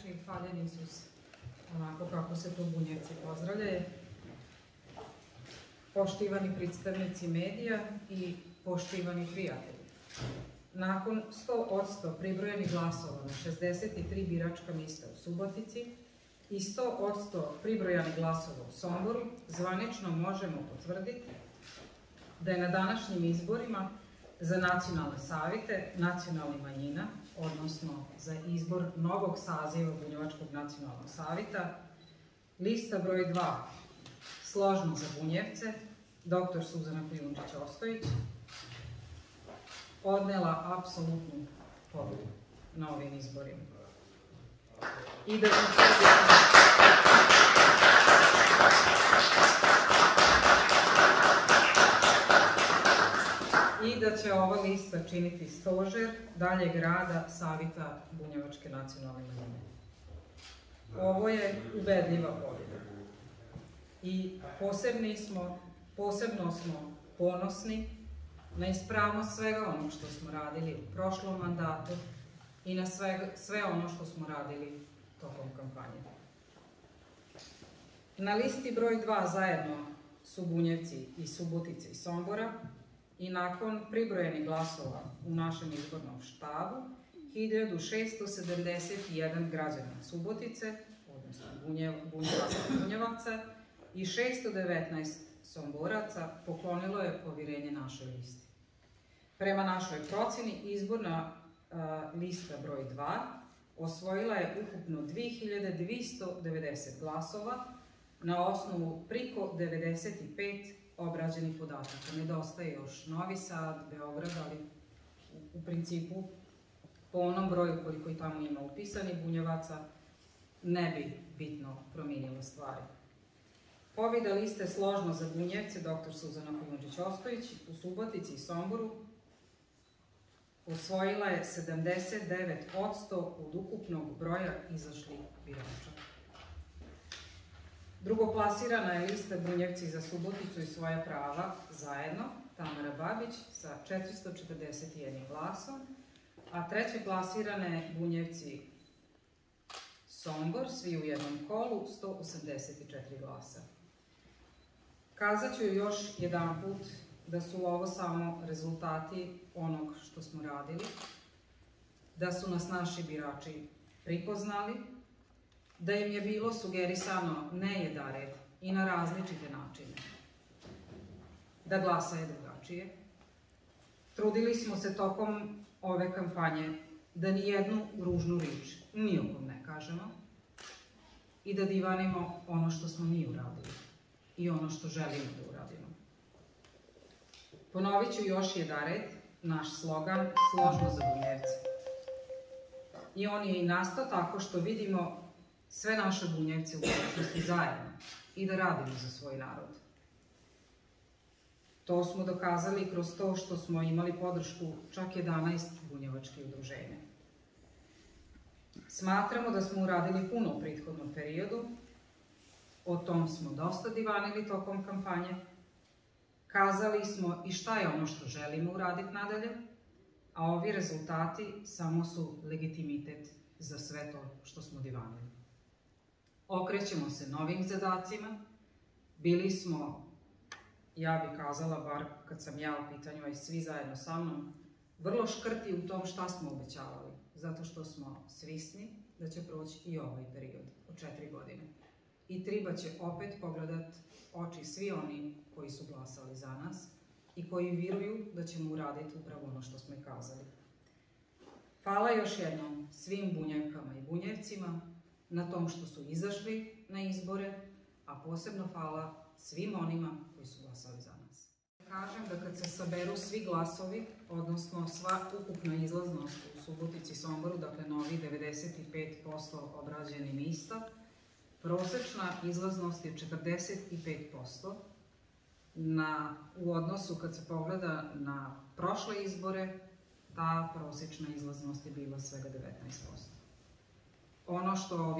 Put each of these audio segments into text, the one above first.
reči, hvaljen Isus, onako kako se to Bunjevci pozdravljaju. Poštivani predstavnici medija i poštivani prijatelji. Nakon 100% pribrojenih glasova na 63 biračka mjesta u Subotici i 100% pribrojanih glasova u Somboru, zvanično možemo potvrditi da je na današnjim izborima za nacionalne savjete nacionalnih manjina, odnosno za izbor novog saziva Bunjevačkog nacionalnog savjeta, lista broj 2, složno za Bunjevce, dr. Suzana Kujundžić-Ostojić, odnela apsolutnu pobjedu na ovim izborima. I da će ova lista činiti stožer daljeg rada Savjeta Bunjevačke nacionalne manjine. Ovo je ubedljiva pobjeda. I posebno smo ponosni na ispravnost svega onog što smo radili u prošlom mandatu i na sve ono što smo radili tokom kampanje. Na listi broj 2 zajedno su Bunjevci iz Subotice i Sombora i nakon pribrojenih glasova u našem izbornom štabu 1671 građana Subotice, odnosno Bunjevaca i 619 Somboraca poklonilo je povjerenje našoj listi. Prema našoj procjeni, izborna lista broj 2 osvojila je ukupno 2290 glasova na osnovu priko 95 obrađenih podataka. Nedostaje još Novi Sad, Beograd, ali u principu po onom broju koliko i tamo ima upisanih Bunjevaca ne bi bitno promijenilo stvari. Pobjeda liste složno za Bunjevce, dr. Suzana Kujundžić-Ostojić u Subotici i Somboru osvojila je 79% od ukupnog broja izašlih birača. Drugoplasirana je lista Bunjevci za Suboticu i svoja prava zajedno, Tamara Babić sa 441 glasom, a treće plasirane Bunjevci Sombor, svi u jednom kolu, 184 glasa. Kazat ću još jedan put da su ovo samo rezultati onog što smo radili, da su nas naši birači pripoznali, da im je bilo sugerisano nejedared i na različite načine, da glasaju drugačije. Trudili smo se tokom ove kampanje da ni jednu ružnu riječ nijekom ne kažemo i da divanimo ono što smo mi uradili i ono što želimo da uradimo. Ponovit ću još jedared naš slogan složno za Bunjevce. I on je i nastao tako što vidimo sve naše Bunjevce u budućnosti zajedno i da radimo za svoj narod. To smo dokazali kroz to što smo imali podršku čak 11 bunjevačkih udruženja. Smatramo da smo uradili puno u prethodnom periodu, o tom smo dosta divanili tokom kampanje, kazali smo i šta je ono što želimo uraditi nadalje, a ovi rezultati samo su legitimitet za sve to što smo divanili. Okrećemo se novim zadacima, bili smo, ja bih kazala, bar kad sam ja u pitanju, a i svi zajedno sa mnom, vrlo škrti u tom šta smo obećavali, zato što smo svjesni da će proći i ovaj period od 4 godine. I treba će opet pogledat oči svi oni koji su glasali za nas i koji vjeruju da ćemo uraditi upravo ono što smo i kazali. Hvala još jednom svim Bunjevkama i Bunjevcima na tom što su izašli na izbore, a posebno hvala svim onima koji su glasali za nas. Kažem da kad se saberu svi glasovi, odnosno sva ukupna izlaznost u Subotici i Somboru, dakle novi 95% obrađenih mjesta, prosječna izlaznost je 45%. U odnosu kad se pogleda na prošle izbore, ta prosječna izlaznost je bila svega 19%. Ono što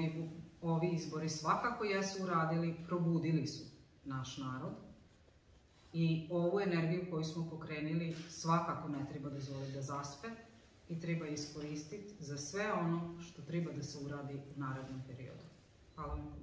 ovi izbori svakako jesu uradili, probudili su naš narod i ovu energiju koju smo pokrenuli svakako ne treba dozvoliti da zaspe i treba iskoristiti za sve ono što treba da se uradi u narednom periodu. Hvala vam.